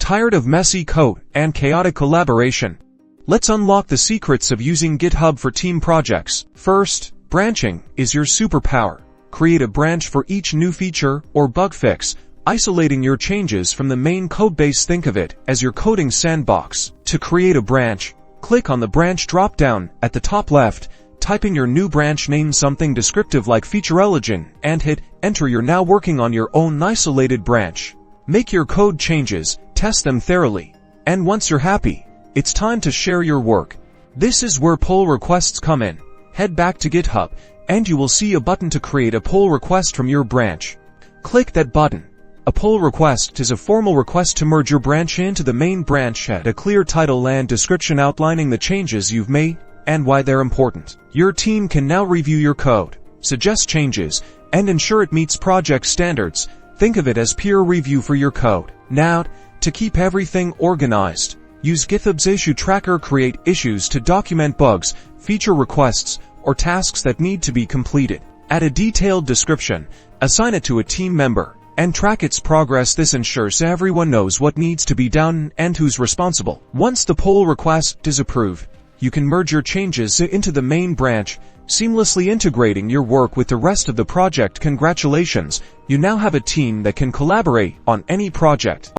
Tired of messy code and chaotic collaboration? Let's unlock the secrets of using GitHub for team projects. First, branching is your superpower. Create a branch for each new feature or bug fix, isolating your changes from the main codebase. Think of it as your coding sandbox. To create a branch, click on the branch drop-down at the top left, type in your new branch name, something descriptive like feature elegant, and hit enter. You're now working on your own isolated branch. Make your code changes, test them thoroughly, and once you're happy, it's time to share your work. This is where pull requests come in. Head back to GitHub, and you will see a button to create a pull request from your branch. Click that button. A pull request is a formal request to merge your branch into the main branch. Add a clear title and description outlining the changes you've made and why they're important. Your team can now review your code, suggest changes, and ensure it meets project standards. Think of it as peer review for your code. Now, to keep everything organized, use GitHub's issue tracker. Create issues to document bugs, feature requests, or tasks that need to be completed. Add a detailed description, assign it to a team member, and track its progress. This ensures everyone knows what needs to be done and who's responsible. Once the pull request is approved, you can merge your changes into the main branch, seamlessly integrating your work with the rest of the project. Congratulations, you now have a team that can collaborate on any project.